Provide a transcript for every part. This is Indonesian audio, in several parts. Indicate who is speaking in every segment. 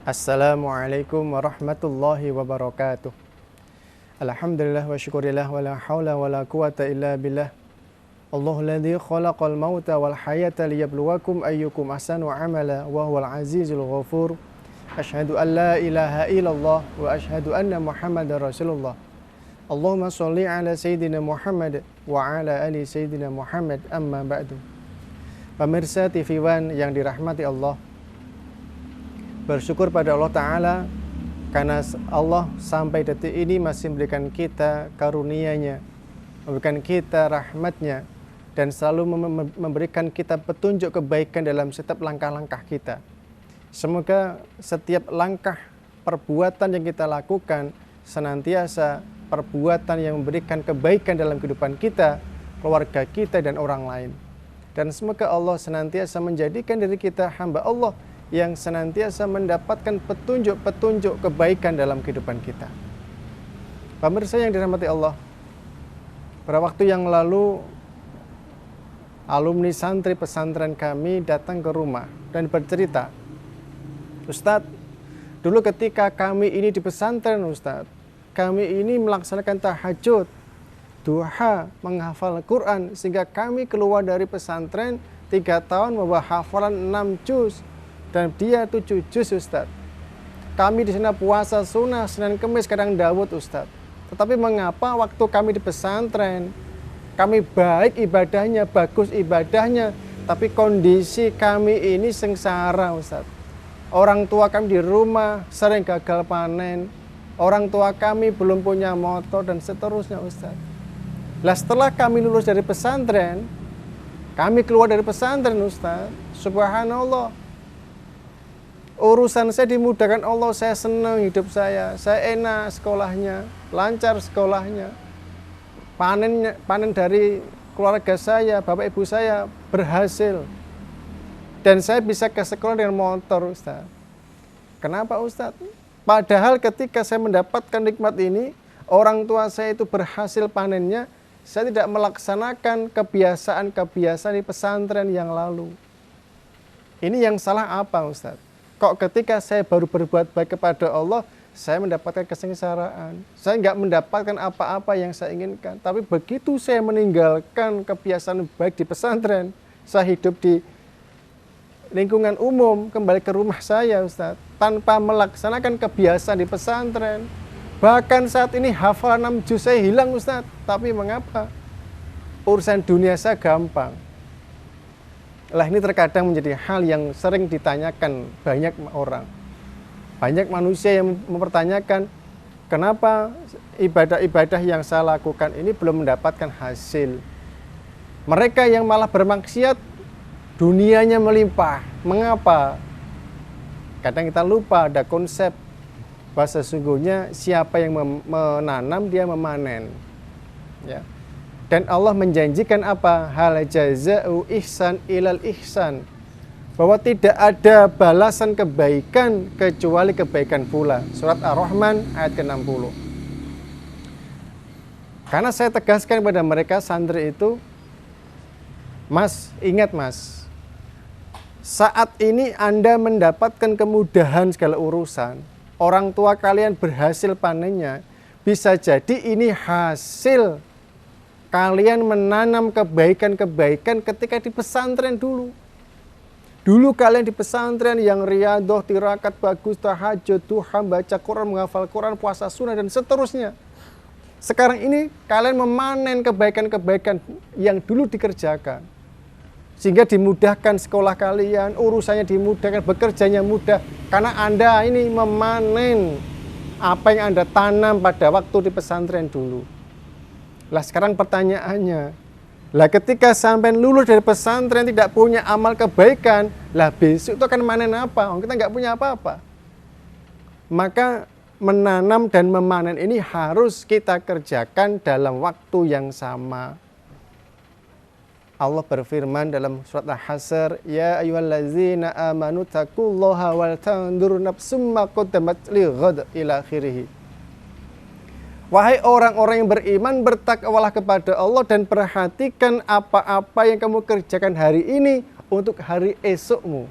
Speaker 1: Assalamualaikum warahmatullahi wabarakatuh. Alhamdulillah wa syukurillah wa la hawla wa la quwata illa billah. Allahul ladzi khalaqal mauta wal hayata liyabluwakum ayyukum ahsanu amala wa huwal azizul ghafur. Asyhadu an la ilaha illallah wa asyhadu anna Muhammadar Rasulullah. Allahumma sholli ala sayyidina Muhammad wa ala ali sayyidina Muhammad, amma ba'du. Pemirsa TV One yang dirahmati Allah, bersyukur pada Allah Ta'ala karena Allah sampai detik ini masih memberikan kita karunia-Nya, memberikan kita rahmat-Nya, dan selalu memberikan kita petunjuk kebaikan dalam setiap langkah-langkah kita. Semoga setiap langkah perbuatan yang kita lakukan senantiasa perbuatan yang memberikan kebaikan dalam kehidupan kita, keluarga kita, dan orang lain. Dan semoga Allah senantiasa menjadikan diri kita hamba Allah yang senantiasa mendapatkan petunjuk-petunjuk kebaikan dalam kehidupan kita. Pemirsa yang dirahmati Allah, pada waktu yang lalu alumni santri pesantren kami datang ke rumah dan bercerita, Ustadz, dulu ketika kami ini di pesantren Ustadz, kami ini melaksanakan tahajud, duha, menghafal Quran, sehingga kami keluar dari pesantren 3 tahun membawa hafalan 6 juz. Dan dia 7 juz Ustadz. Kami di sana puasa sunnah Senin Kemis kadang Daud Ustadz. Tetapi mengapa waktu kami di pesantren, kami baik ibadahnya, bagus ibadahnya, tapi kondisi kami ini sengsara Ustadz. Orang tua kami di rumah sering gagal panen, orang tua kami belum punya motor, dan seterusnya Ustadz. Lah setelah kami lulus dari pesantren, kami keluar dari pesantren Ustadz, subhanallah, urusan saya dimudahkan Allah, saya senang hidup saya enak sekolahnya, lancar sekolahnya, panen dari keluarga saya, bapak ibu saya berhasil, dan saya bisa ke sekolah dengan motor Ustaz. Kenapa Ustaz? Padahal ketika saya mendapatkan nikmat ini, orang tua saya itu berhasil panennya, saya tidak melaksanakan kebiasaan-kebiasaan di pesantren yang lalu. Ini yang salah apa Ustaz? Kok ketika saya baru berbuat baik kepada Allah, saya mendapatkan kesengsaraan. Saya nggak mendapatkan apa-apa yang saya inginkan. Tapi begitu saya meninggalkan kebiasaan baik di pesantren, saya hidup di lingkungan umum, kembali ke rumah saya Ustadz, tanpa melaksanakan kebiasaan di pesantren. Bahkan saat ini hafalan 6 juz saya hilang Ustadz. Tapi mengapa? Urusan dunia saya gampang. Lah ini terkadang menjadi hal yang sering ditanyakan banyak orang. Banyak manusia yang mempertanyakan, kenapa ibadah-ibadah yang saya lakukan ini belum mendapatkan hasil. Mereka yang malah bermaksiat, dunianya melimpah. Mengapa? Kadang kita lupa ada konsep bahwa sesungguhnya siapa yang menanam, dia memanen. Ya. Dan Allah menjanjikan apa? Hal jaza'u ihsan ilal ihsan. Bahwa tidak ada balasan kebaikan kecuali kebaikan pula. Surat Ar-Rahman ayat ke-60. Karena saya tegaskan kepada mereka santri itu, Mas, ingat Mas, saat ini Anda mendapatkan kemudahan segala urusan, orang tua kalian berhasil panennya, bisa jadi ini hasil kalian menanam kebaikan-kebaikan ketika di pesantren dulu. Dulu kalian di pesantren yang riadoh, tirakat bagus, tahajud, duha, baca Quran, menghafal Quran, puasa sunnah, dan seterusnya. Sekarang ini kalian memanen kebaikan-kebaikan yang dulu dikerjakan. Sehingga dimudahkan sekolah kalian, urusannya dimudahkan, bekerjanya mudah. Karena Anda ini memanen apa yang Anda tanam pada waktu di pesantren dulu. Lah sekarang pertanyaannya, lah ketika sampai lulus dari pesantren tidak punya amal kebaikan, lah besok itu akan manen apa? Kita nggak punya apa-apa. Maka menanam dan memanen ini harus kita kerjakan dalam waktu yang sama. Allah berfirman dalam surat Al-Hasr, ya ayyuhallazina amanu taqullaha wal tanzur nafsum ma qaddamat lighad ila akhirih. Wahai orang-orang yang beriman, bertakwalah kepada Allah dan perhatikan apa-apa yang kamu kerjakan hari ini untuk hari esokmu.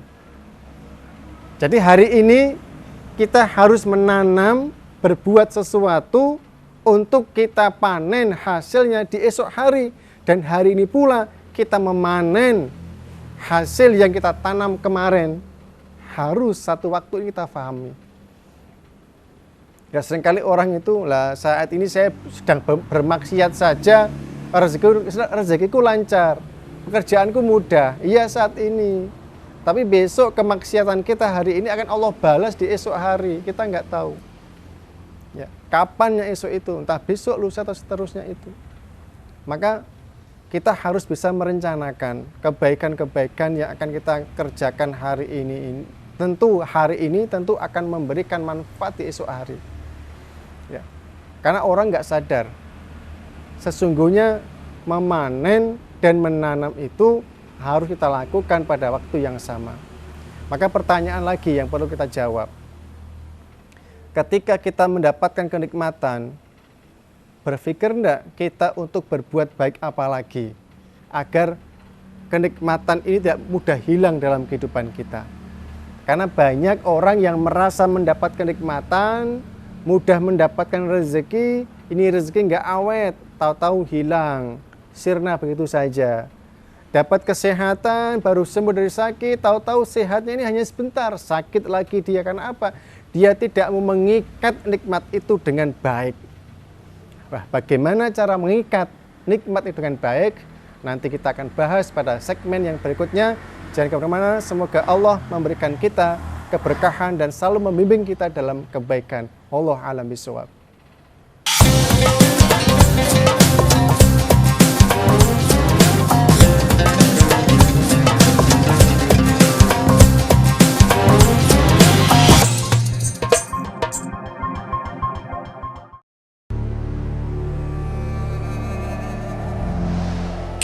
Speaker 1: Jadi hari ini kita harus menanam, berbuat sesuatu untuk kita panen hasilnya di esok hari. Dan hari ini pula kita memanen hasil yang kita tanam kemarin. Harus satu waktu kita pahami. Ya seringkali orang itu, lah saat ini saya sedang bermaksiat saja, rezekiku lancar, pekerjaanku mudah. Iya saat ini. Tapi besok kemaksiatan kita hari ini akan Allah balas di esok hari. Kita nggak tahu. Ya, kapannya esok itu, entah besok, lusa atau seterusnya itu. Maka kita harus bisa merencanakan kebaikan-kebaikan yang akan kita kerjakan hari ini. Tentu hari ini tentu akan memberikan manfaat di esok hari. Ya. Karena orang nggak sadar, sesungguhnya memanen dan menanam itu harus kita lakukan pada waktu yang sama. Maka pertanyaan lagi yang perlu kita jawab. Ketika kita mendapatkan kenikmatan, berpikir enggak kita untuk berbuat baik apa lagi agar kenikmatan ini tidak mudah hilang dalam kehidupan kita. Karena banyak orang yang merasa mendapat kenikmatan, mudah mendapatkan rezeki, ini rezeki enggak awet, tahu-tahu hilang, sirna begitu saja. Dapat kesehatan, baru sembuh dari sakit, tahu-tahu sehatnya ini hanya sebentar, sakit lagi dia. Karena apa? Dia tidak mau mengikat nikmat itu dengan baik. Wah, bagaimana cara mengikat nikmat itu dengan baik? Nanti kita akan bahas pada segmen yang berikutnya. Jangan kemana-mana, semoga Allah memberikan kita keberkahan dan selalu membimbing kita dalam kebaikan. Wallahu a'lam bishawab.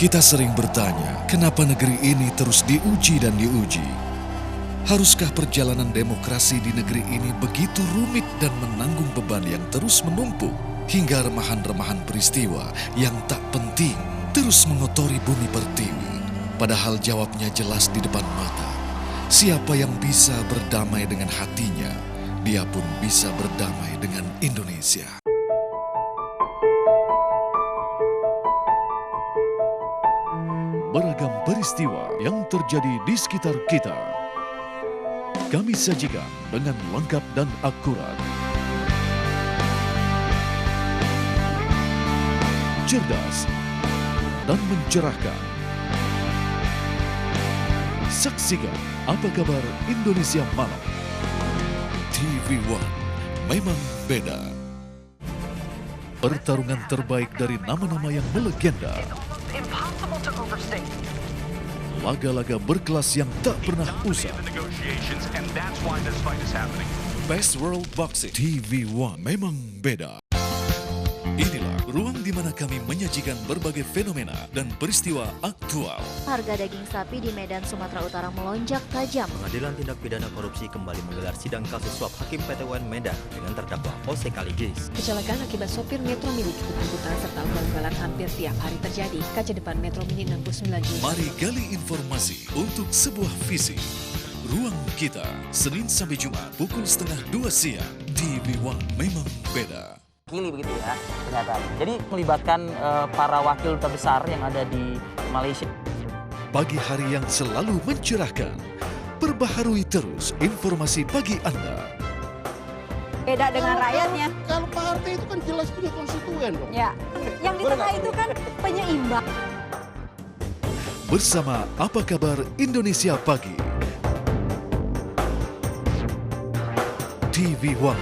Speaker 2: Kita sering bertanya, kenapa negeri ini terus diuji dan diuji? Haruskah perjalanan demokrasi di negeri ini begitu rumit dan menanggung beban yang terus menumpuk hingga remahan-remahan peristiwa yang tak penting terus mengotori bumi pertiwi? Padahal jawabnya jelas di depan mata. Siapa yang bisa berdamai dengan hatinya, dia pun bisa berdamai dengan Indonesia. Beragam peristiwa yang terjadi di sekitar kita, kami sajikan dengan lengkap dan akurat. Cerdas dan mencerahkan. Saksikan Apa Kabar Indonesia Malam. TV One memang beda. Pertarungan terbaik dari nama-nama yang melegenda. Laga-laga berkelas yang tak pernah usang. Best World Boxing. TV One memang beda. Inilah ruang di mana kami menyajikan berbagai fenomena dan peristiwa aktual.
Speaker 3: Harga daging sapi di Medan, Sumatera Utara melonjak tajam.
Speaker 4: Pengadilan Tindak Pidana Korupsi kembali menggelar sidang kasus suap Hakim PT UN Medan dengan terdakwa Jose Kaligis.
Speaker 5: Kecelakaan akibat sopir Metro Mini cukup angkutan serta ugal-ugalan hampir tiap hari terjadi. Kaca depan Metro Mini 69 Juni.
Speaker 2: Mari gali informasi untuk sebuah visi. Ruang Kita, Senin sampai Jumat pukul 1:30 siang. TV One memang beda.
Speaker 6: Kili begitu ya ternyata. Jadi melibatkan para wakil duta besar yang ada di Malaysia.
Speaker 2: Pagi hari yang selalu mencerahkan. Perbaharui terus informasi pagi Anda.
Speaker 7: Beda dengan rakyatnya.
Speaker 8: Kalau partai itu kan jelas punya konstituen dong.
Speaker 7: Ya. Yang di tengah itu kan penyeimbang.
Speaker 2: Bersama Apa Kabar Indonesia Pagi. TV One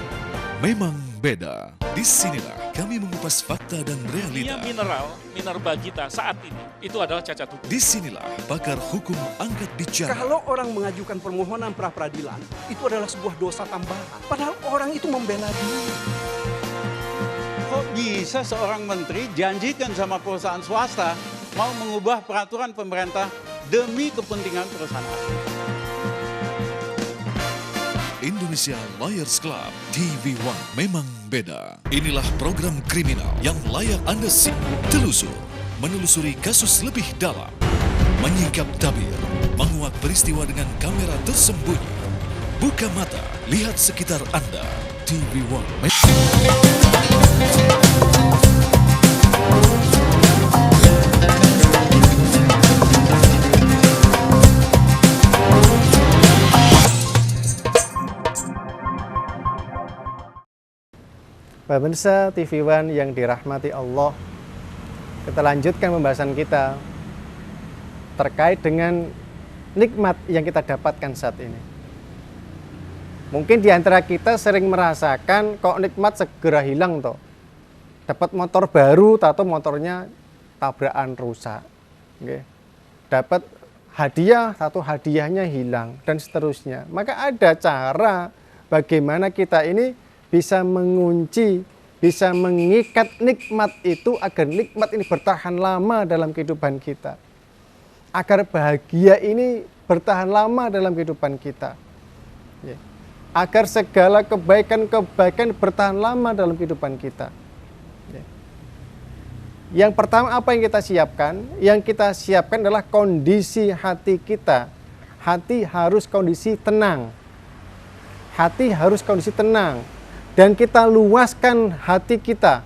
Speaker 2: memang beda. Disinilah kami mengupas fakta dan realita.
Speaker 9: Minerba kita saat ini itu adalah cacat hukum.
Speaker 2: Disinilah pakar hukum angkat bicara.
Speaker 8: Kalau orang mengajukan permohonan pra peradilan, itu adalah sebuah dosa tambahan. Padahal orang itu membela diri.
Speaker 10: Kok bisa seorang menteri janjikan sama perusahaan swasta mau mengubah peraturan pemerintah demi kepentingan perusahaan asing?
Speaker 2: Indonesia Liars Club. TV One memang beda. Inilah program kriminal yang layak Anda simak, telusur, menelusuri kasus lebih dalam, menyingkap tabir, menguak peristiwa dengan kamera tersembunyi, Buka mata, lihat sekitar Anda. TV One.
Speaker 1: Pemirsa TV One yang dirahmati Allah, kita lanjutkan pembahasan kita terkait dengan nikmat yang kita dapatkan saat ini. Mungkin di antara kita sering merasakan kok nikmat segera hilang toh. Dapat motor baru atau motornya tabrakan rusak. Oke. Dapat hadiah atau hadiahnya hilang dan seterusnya. Maka ada cara bagaimana kita ini bisa mengunci, bisa mengikat nikmat itu agar nikmat ini bertahan lama dalam kehidupan kita. Agar bahagia ini bertahan lama dalam kehidupan kita. Ya. Agar segala kebaikan-kebaikan bertahan lama dalam kehidupan kita. Ya. Yang pertama apa yang kita siapkan? Yang kita siapkan adalah kondisi hati kita. Hati harus kondisi tenang. Hati harus kondisi tenang. Dan kita luaskan hati kita.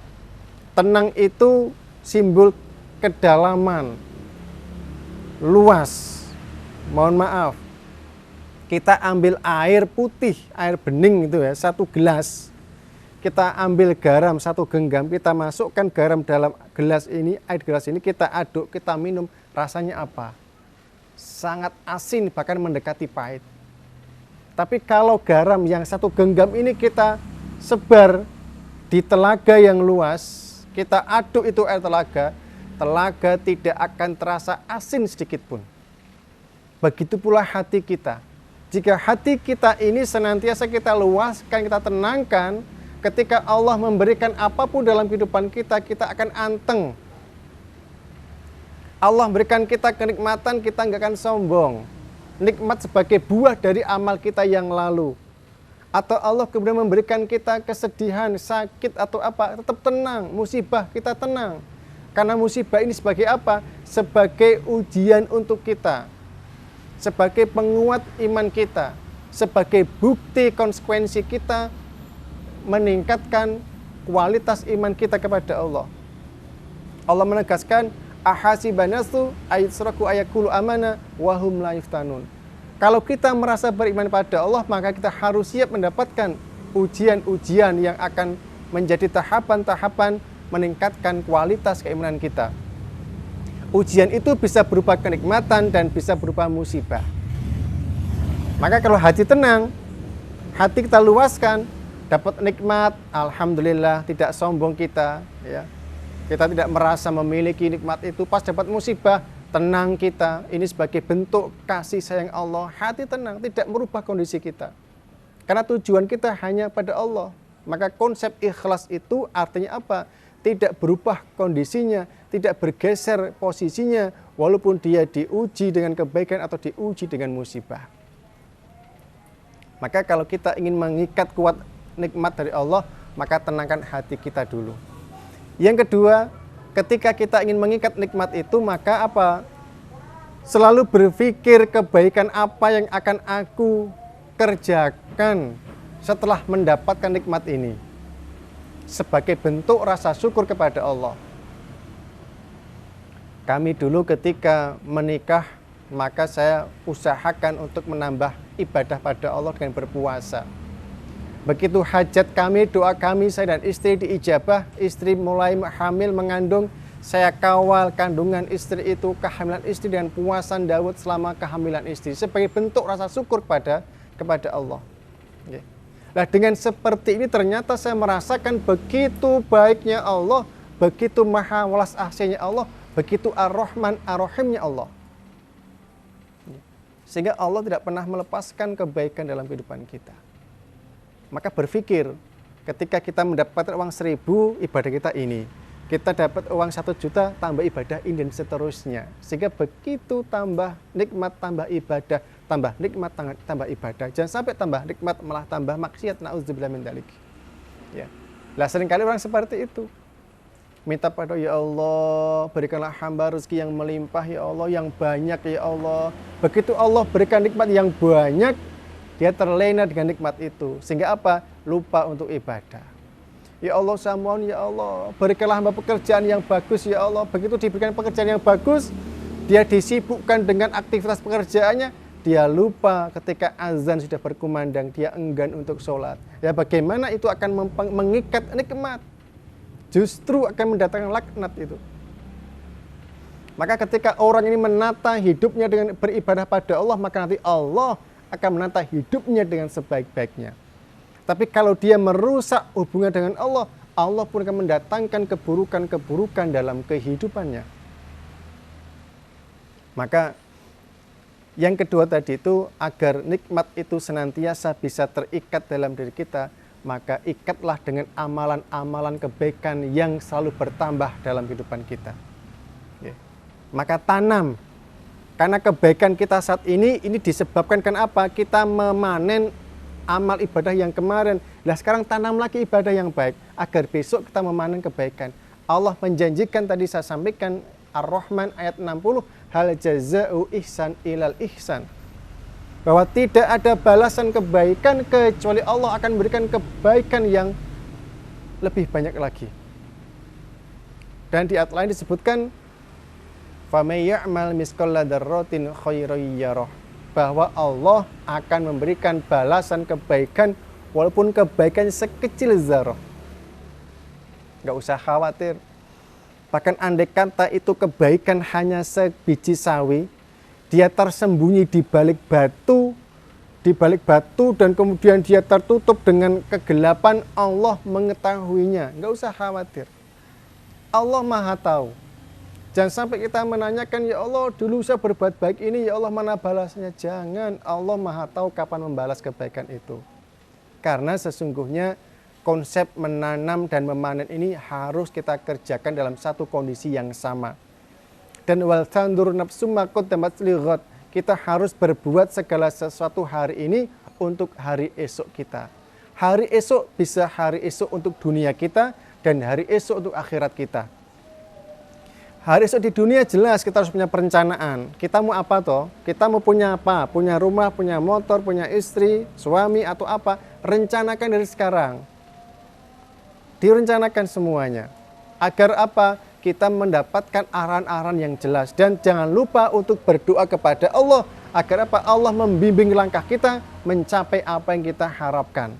Speaker 1: Tenang itu simbol kedalaman. Luas. Mohon maaf. Kita ambil air putih, air bening itu ya, 1 gelas. Kita ambil garam 1 genggam, kita masukkan garam dalam gelas ini, air gelas ini kita aduk, kita minum. Rasanya apa? Sangat asin, bahkan mendekati pahit. Tapi kalau garam yang 1 genggam ini kita sebar di telaga yang luas, kita aduk itu air telaga, telaga tidak akan terasa asin sedikit pun. Begitu pula hati kita. Jika hati kita ini senantiasa kita luaskan, kita tenangkan, ketika Allah memberikan apapun dalam kehidupan kita, kita akan anteng. Allah memberikan kita kenikmatan, kita nggak akan sombong. Nikmat sebagai buah dari amal kita yang lalu. Atau Allah kemudian memberikan kita kesedihan, sakit atau apa, tetap tenang, musibah kita tenang. Karena musibah ini sebagai apa? Sebagai ujian untuk kita. Sebagai penguat iman kita. Sebagai bukti konsekuensi kita meningkatkan kualitas iman kita kepada Allah. Allah menegaskan, ahasibanasu ayusraku ayakulu amana wahum la yuftanun. Kalau kita merasa beriman pada Allah, maka kita harus siap mendapatkan ujian-ujian yang akan menjadi tahapan-tahapan meningkatkan kualitas keimanan kita. Ujian itu bisa berupa kenikmatan dan bisa berupa musibah. Maka kalau hati tenang, hati kita luaskan, dapat nikmat, alhamdulillah, tidak sombong kita, ya. Kita tidak merasa memiliki nikmat itu. Pas dapat musibah, tenang kita, ini sebagai bentuk kasih sayang Allah. Hati tenang, tidak merubah kondisi kita. Karena tujuan kita hanya pada Allah. Maka konsep ikhlas itu artinya apa? Tidak berubah kondisinya, tidak bergeser posisinya, walaupun dia diuji dengan kebaikan atau diuji dengan musibah. Maka kalau kita ingin mengikat kuat nikmat dari Allah, maka tenangkan hati kita dulu. Yang kedua, ketika kita ingin mengikat nikmat itu, maka apa? Selalu berpikir kebaikan apa yang akan aku kerjakan setelah mendapatkan nikmat ini. Sebagai bentuk rasa syukur kepada Allah. Kami dulu ketika menikah, maka saya usahakan untuk menambah ibadah pada Allah dengan berpuasa. Begitu hajat kami, doa kami, saya dan istri diijabah, istri mulai hamil, mengandung, saya kawal kandungan istri itu, kehamilan istri dengan puasan Daud selama kehamilan istri. Sebagai bentuk rasa syukur kepada Allah. Nah, dengan seperti ini ternyata saya merasakan begitu baiknya Allah, begitu maha welas asihnya Allah, begitu ar-Rahman ar-Rahimnya Allah. Sehingga Allah tidak pernah melepaskan kebaikan dalam kehidupan kita. Maka berpikir, ketika kita mendapatkan uang 1.000, ibadah kita ini. Kita dapat uang 1 juta, tambah ibadah ini dan seterusnya. Sehingga begitu tambah nikmat, tambah ibadah, tambah nikmat, tambah ibadah. Jangan sampai tambah nikmat, malah tambah maksiat. Na'udzubillah min dzalik. Ya. Lah seringkali orang seperti itu. Minta pada ya Allah, berikanlah hamba rezeki yang melimpah ya Allah, yang banyak ya Allah. Begitu Allah berikan nikmat yang banyak, dia terlena dengan nikmat itu. Sehingga apa? Lupa untuk ibadah. Ya Allah, saya mohon ya Allah, berikanlah hamba pekerjaan yang bagus ya Allah. Begitu diberikan pekerjaan yang bagus, dia disibukkan dengan aktivitas pekerjaannya, dia lupa ketika azan sudah berkumandang, dia enggan untuk sholat. Ya bagaimana itu akan mengikat nikmat? Justru akan mendatangkan laknat itu. Maka ketika orang ini menata hidupnya dengan beribadah pada Allah, maka nanti Allah akan menata hidupnya dengan sebaik-baiknya. Tapi kalau dia merusak hubungan dengan Allah, Allah pun akan mendatangkan keburukan-keburukan dalam kehidupannya. Maka yang kedua tadi itu, agar nikmat itu senantiasa bisa terikat dalam diri kita, maka ikatlah dengan amalan-amalan kebaikan yang selalu bertambah dalam kehidupan kita. Maka tanam, karena kebaikan kita saat ini disebabkan kenapa? Kita memanen amal ibadah yang kemarin. Nah sekarang tanam lagi ibadah yang baik, agar besok kita memanen kebaikan. Allah menjanjikan, tadi saya sampaikan, Ar-Rahman ayat 60, hal jaza'u ihsan ilal ihsan. Bahwa tidak ada balasan kebaikan kecuali Allah akan memberikan kebaikan yang lebih banyak lagi. Dan di ayat lain disebutkan, فَمَنْ يَعْمَلْ مِثْقَالَ ذَرَّةٍ خَيْرًا يَرَهُ, bahwa Allah akan memberikan balasan kebaikan walaupun kebaikan sekecil zarah. Nggak usah khawatir. Bahkan andai kata itu kebaikan hanya sebiji sawi, dia tersembunyi di balik batu, dan kemudian dia tertutup dengan kegelapan, Allah mengetahuinya. Nggak usah khawatir. Allah Maha tahu. Jangan sampai kita menanyakan, ya Allah dulu saya berbuat baik ini, ya Allah mana balasnya? Jangan, Allah Maha tahu kapan membalas kebaikan itu. Karena sesungguhnya konsep menanam dan memanen ini harus kita kerjakan dalam satu kondisi yang sama. Dan wal tandur nafsum ma qaddamat lighad, kita harus berbuat segala sesuatu hari ini untuk hari esok kita. Hari esok bisa hari esok untuk dunia kita, dan hari esok untuk akhirat kita. Hari esok di dunia jelas kita harus punya perencanaan. Kita mau apa toh? Kita mau punya apa? Punya rumah, punya motor, punya istri, suami atau apa? Rencanakan dari sekarang. Direncanakan semuanya. Agar apa? Kita mendapatkan arahan-arahan yang jelas. Dan jangan lupa untuk berdoa kepada Allah. Agar apa? Allah membimbing langkah kita mencapai apa yang kita harapkan.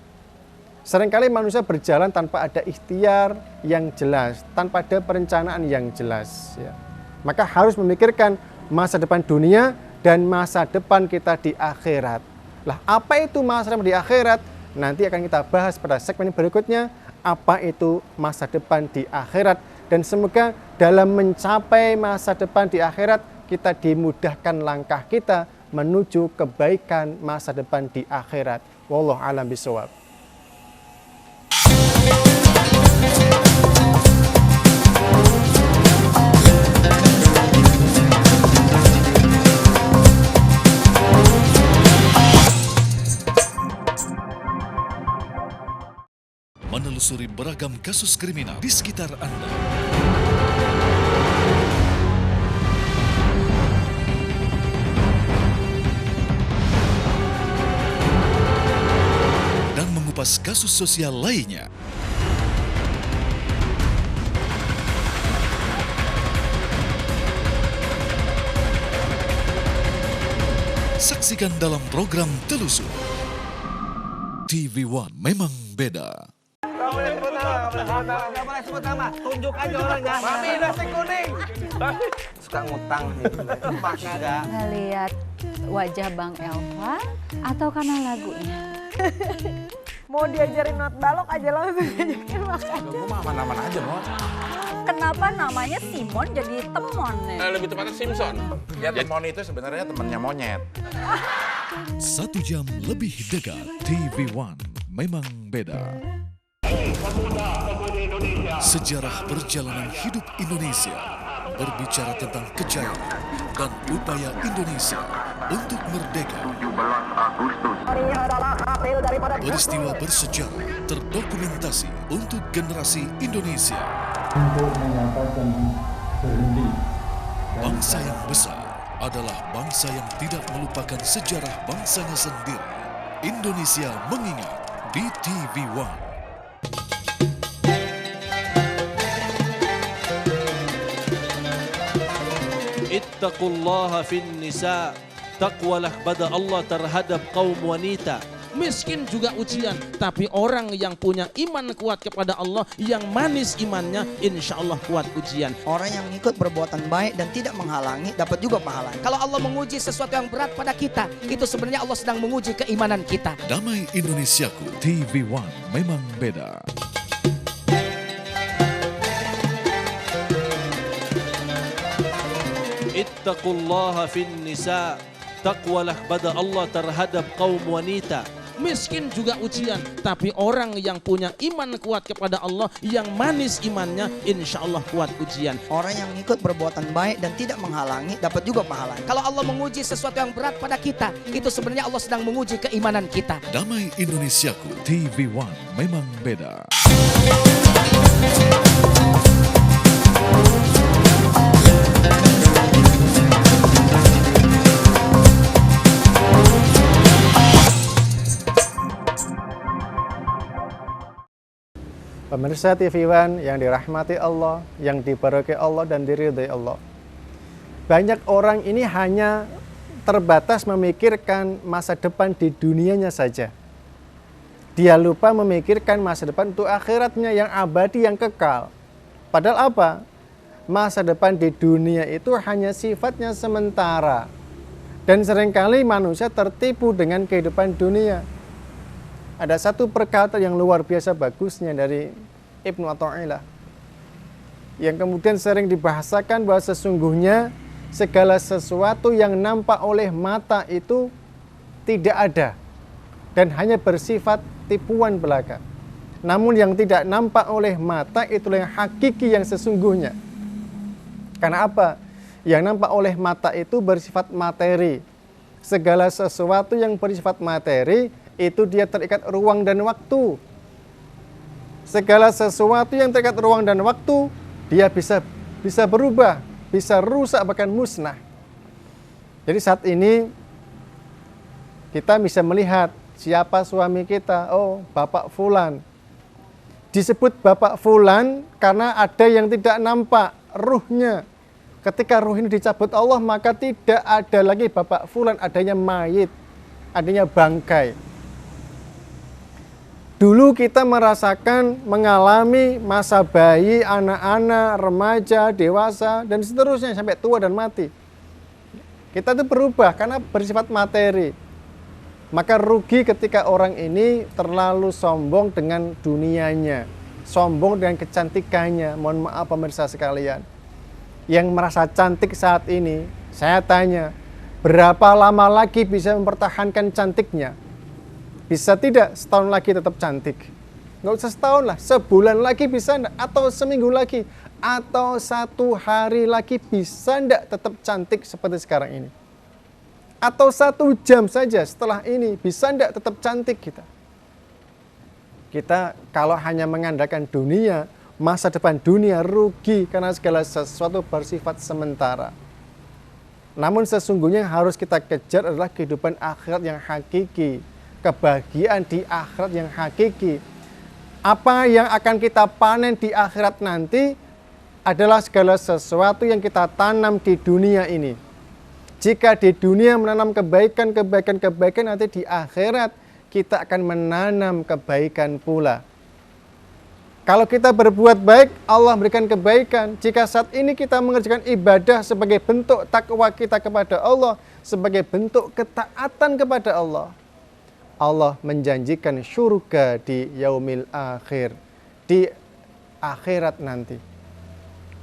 Speaker 1: Seringkali manusia berjalan tanpa ada ikhtiar yang jelas, tanpa ada perencanaan yang jelas. Ya. Maka harus memikirkan masa depan dunia dan masa depan kita di akhirat. Lah, apa itu masa depan di akhirat? Nanti akan kita bahas pada segmen berikutnya. Apa itu masa depan di akhirat? Dan semoga dalam mencapai masa depan di akhirat, kita dimudahkan langkah kita menuju kebaikan masa depan di akhirat. Wallahu a'lam bishawab.
Speaker 2: Menelusuri beragam kasus kriminal di sekitar Anda. Dan mengupas kasus sosial lainnya. Saksikan dalam program Telusur. TV One memang beda.
Speaker 11: Nggak boleh sebut nama, tunjuk aja orangnya. Mami nasi kuning. Suka ngutang gitu.
Speaker 7: Nggak lihat wajah Bang Elva atau karena lagunya?
Speaker 12: Mau diajarin not balok aja langsung ajakin makan.
Speaker 11: Gue mah aman-aman aja, Mo.
Speaker 7: Kenapa namanya Simon jadi Temon?
Speaker 11: Lebih tepatnya Simpson. Ya, Temon itu sebenarnya temannya monyet.
Speaker 2: 1 jam lebih dekat, TV One memang beda. Sejarah perjalanan hidup Indonesia berbicara tentang kejayaan dan upaya Indonesia untuk merdeka. Peristiwa bersejarah terdokumentasi untuk generasi Indonesia.
Speaker 13: Untuk menyatakan berhenti.
Speaker 2: Bangsa yang besar adalah bangsa yang tidak melupakan sejarah bangsanya sendiri. Indonesia mengingat di TV One.
Speaker 14: Ittaqullaha fin nisa. Takwalah kepada Allah terhadap kaum wanita. Miskin juga ujian, tapi orang yang punya iman kuat kepada Allah, yang manis imannya, insya Allah kuat ujian.
Speaker 15: Orang yang ikut perbuatan baik dan tidak menghalangi, dapat juga pahala.
Speaker 16: Kalau Allah menguji sesuatu yang berat pada kita, itu sebenarnya Allah sedang menguji keimanan kita.
Speaker 2: Damai Indonesiaku, TV One memang beda.
Speaker 14: Ittaqullaha fin nisa. Takwalah kepada Allah terhadap kaum wanita. Miskin juga ujian, tapi orang yang punya iman kuat kepada Allah, yang manis imannya, insya Allah kuat ujian.
Speaker 15: Orang yang ikut perbuatan baik dan tidak menghalangi, dapat juga pahala.
Speaker 16: Kalau Allah menguji sesuatu yang berat pada kita, itu sebenarnya Allah sedang menguji keimanan kita.
Speaker 2: Damai Indonesiaku, TV One memang beda.
Speaker 1: Pemirsa TV One yang dirahmati Allah, yang diberkahi Allah dan diridhai Allah. Banyak orang ini hanya terbatas memikirkan masa depan di dunianya saja. Dia lupa memikirkan masa depan untuk akhiratnya yang abadi, yang kekal. Padahal apa? Masa depan di dunia itu hanya sifatnya sementara. Dan seringkali manusia tertipu dengan kehidupan dunia. Ada satu perkataan yang luar biasa bagusnya dari Ibnu Athaillah yang kemudian sering dibahasakan bahwa sesungguhnya segala sesuatu yang nampak oleh mata itu tidak ada dan hanya bersifat tipuan belaka. Namun yang tidak nampak oleh mata itulah yang hakiki, yang sesungguhnya. Karena apa? Yang nampak oleh mata itu bersifat materi. Segala sesuatu yang bersifat materi itu dia terikat ruang dan waktu. Segala sesuatu yang terikat ruang dan waktu, dia bisa berubah, bisa rusak, bahkan musnah. Jadi saat ini kita bisa melihat siapa suami kita. Oh, Bapak Fulan. Disebut Bapak Fulan karena ada yang tidak nampak ruhnya. Ketika ruh ini dicabut Allah, maka tidak ada lagi Bapak Fulan, adanya mayit, adanya bangkai. Dulu kita merasakan, mengalami masa bayi, anak-anak, remaja, dewasa, dan seterusnya sampai tua dan mati. Kita itu berubah karena bersifat materi. Maka rugi ketika orang ini terlalu sombong dengan dunianya, sombong dengan kecantikannya. Mohon maaf pemirsa sekalian, yang merasa cantik saat ini, saya tanya, berapa lama lagi bisa mempertahankan cantiknya? Bisa tidak setahun lagi tetap cantik? Nggak usah setahun lah, sebulan lagi bisa enggak? Atau seminggu lagi? Atau 1 hari lagi bisa enggak tetap cantik seperti sekarang ini? Atau 1 jam saja setelah ini bisa enggak tetap cantik kita? Kita kalau hanya mengandalkan dunia, masa depan dunia rugi karena segala sesuatu bersifat sementara. Namun sesungguhnya yang harus kita kejar adalah kehidupan akhirat yang hakiki. Kebahagiaan di akhirat yang hakiki. Apa yang akan kita panen di akhirat nanti adalah segala sesuatu yang kita tanam di dunia ini. Jika di dunia menanam kebaikan, nanti di akhirat kita akan menanam kebaikan pula. Kalau kita berbuat baik, Allah berikan kebaikan. Jika saat ini kita mengerjakan ibadah sebagai bentuk takwa kita kepada Allah, sebagai bentuk ketaatan kepada Allah, Allah menjanjikan syurga di yaumil akhir, di akhirat nanti.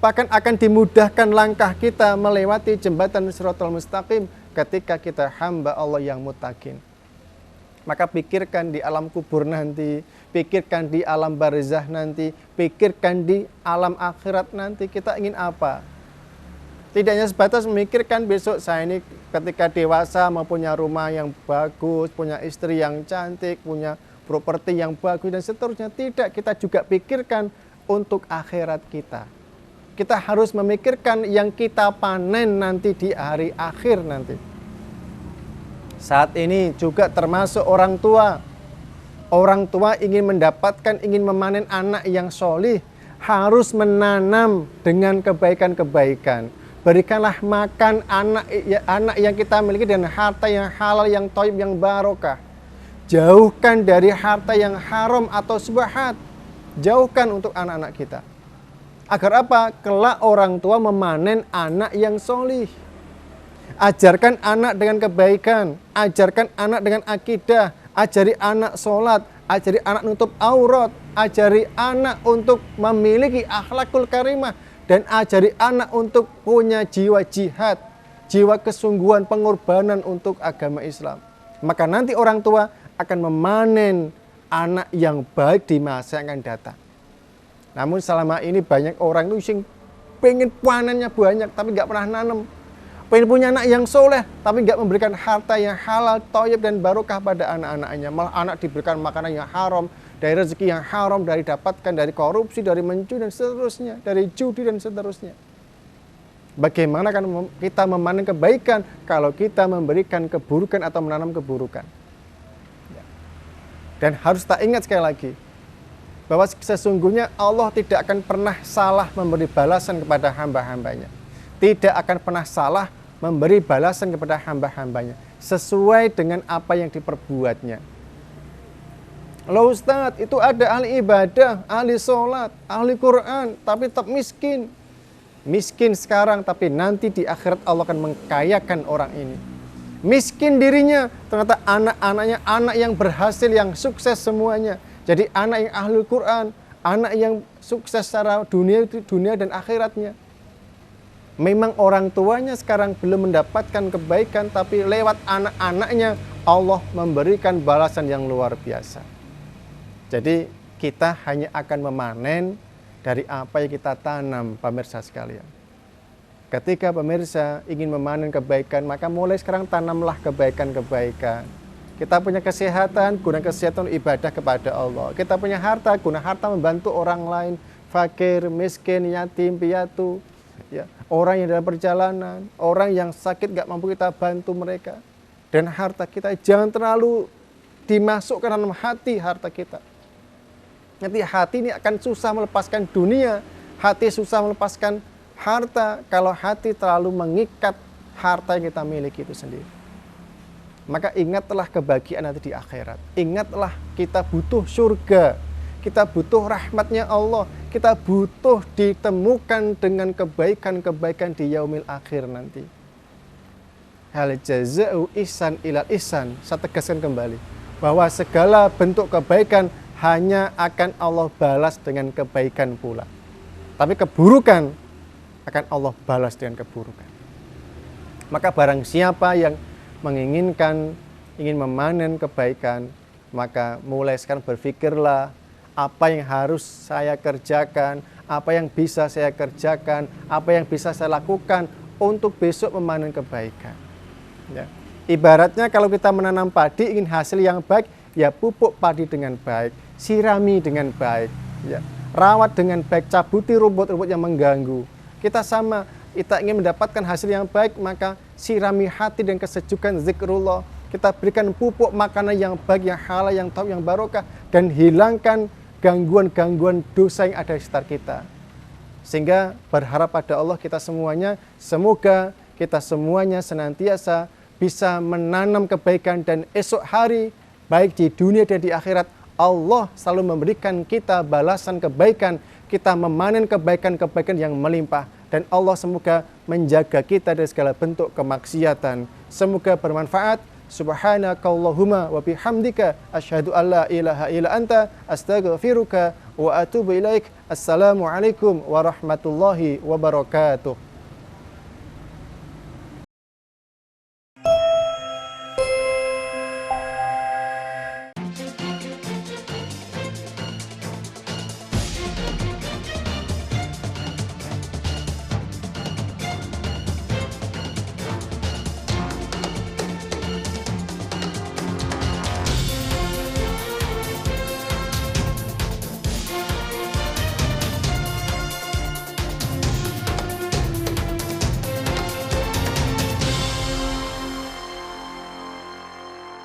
Speaker 1: Bahkan akan dimudahkan langkah kita melewati jembatan Shiratal Mustaqim ketika kita hamba Allah yang muttaqin. Maka pikirkan di alam kubur nanti, pikirkan di alam barzah nanti, pikirkan di alam akhirat nanti, kita ingin apa? Tidak hanya sebatas memikirkan besok saya ini ketika dewasa mau punya rumah yang bagus, punya istri yang cantik, punya properti yang bagus dan seterusnya. Tidak, kita juga pikirkan untuk akhirat kita. Kita harus memikirkan yang kita panen nanti di hari akhir nanti. Saat ini juga termasuk orang tua. Orang tua ingin mendapatkan, ingin memanen anak yang solih, harus menanam dengan kebaikan-kebaikan. Berikanlah makan anak yang kita miliki dan harta yang halal, yang thayyib, yang barokah. Jauhkan dari harta yang haram atau subhat. Jauhkan untuk anak-anak kita. Agar apa? Kelak orang tua memanen anak yang solih. Ajarkan anak dengan kebaikan, ajarkan anak dengan akidah, ajari anak sholat, ajari anak nutup aurat, ajari anak untuk memiliki akhlakul karimah, dan ajari anak untuk punya jiwa jihad, jiwa kesungguhan pengorbanan untuk agama Islam. Maka nanti orang tua akan memanen anak yang baik di masa yang akan datang. Namun selama ini banyak orang itu yang pengen panennya banyak tapi nggak pernah nanam. Pengen punya anak yang soleh, tapi nggak memberikan harta yang halal, thayyib dan barokah pada anak-anaknya. Malah anak diberikan makanan yang haram, dari rezeki yang haram, dari dapatkan dari korupsi, dari mencuri dan seterusnya, dari judi dan seterusnya. Bagaimana kan kita memanen kebaikan kalau kita memberikan keburukan atau menanam keburukan? Dan harus tak ingat sekali lagi, bahwa sesungguhnya Allah tidak akan pernah salah memberi balasan kepada hamba-hambanya. Tidak akan pernah salah memberi balasan kepada hamba-hambanya sesuai dengan apa yang diperbuatnya. Loh Ustadz, itu ada ahli ibadah, ahli sholat, ahli Quran, tapi tetap miskin. Miskin sekarang, tapi nanti di akhirat Allah akan mengkayakan orang ini. Miskin dirinya, ternyata anak-anaknya anak yang berhasil, yang sukses semuanya. Jadi anak yang ahli Quran, anak yang sukses secara dunia dan akhiratnya. Memang orang tuanya sekarang belum mendapatkan kebaikan, tapi lewat anak-anaknya Allah memberikan balasan yang luar biasa. Jadi kita hanya akan memanen dari apa yang kita tanam, pemirsa sekalian. Ketika pemirsa ingin memanen kebaikan, maka mulai sekarang tanamlah kebaikan-kebaikan. Kita punya kesehatan, guna kesehatan ibadah kepada Allah. Kita punya harta, guna harta membantu orang lain, fakir, miskin, yatim, piatu. Ya, orang yang dalam perjalanan, orang yang sakit gak mampu kita bantu mereka. Dan harta kita jangan terlalu dimasukkan dalam hati harta kita. Nanti hati ini akan susah melepaskan dunia, hati susah melepaskan harta kalau hati terlalu mengikat harta yang kita miliki itu sendiri. Maka ingatlah kebahagiaan nanti di akhirat. Ingatlah kita butuh surga. Kita butuh rahmatnya Allah. Kita butuh ditemukan dengan kebaikan-kebaikan di yaumil akhir nanti. Hal jaza'u ihsan ilal ihsan. Saya tegaskan kembali. Bahwa segala bentuk kebaikan hanya akan Allah balas dengan kebaikan pula. Tapi keburukan akan Allah balas dengan keburukan. Maka barang siapa yang menginginkan, ingin memanen kebaikan, maka mulai sekarang berpikirlah apa yang harus saya kerjakan, apa yang bisa saya kerjakan, apa yang bisa saya lakukan untuk besok memanen kebaikan. Ya. Ibaratnya kalau kita menanam padi ingin hasil yang baik, ya pupuk padi dengan baik, sirami dengan baik, ya. Rawat dengan baik, cabuti rumput-rumput yang mengganggu. Kita sama, kita ingin mendapatkan hasil yang baik, maka sirami hati dan kesejukan zikrullah. Kita berikan pupuk makanan yang baik, yang halal, yang thayyib, yang barokah, dan hilangkan gangguan-gangguan dosa yang ada di sekitar kita. Sehingga berharap pada Allah kita semuanya, semoga kita semuanya senantiasa bisa menanam kebaikan dan esok hari, baik di dunia dan di akhirat, Allah selalu memberikan kita balasan kebaikan, kita memanen kebaikan-kebaikan yang melimpah. Dan Allah semoga menjaga kita dari segala bentuk kemaksiatan. Semoga bermanfaat. Subhanakallahumma wa bihamdika asyhadu an la ilaha illa anta astaghfiruka wa atubu ilaik. Assalamualaikum warahmatullahi wabarakatuh.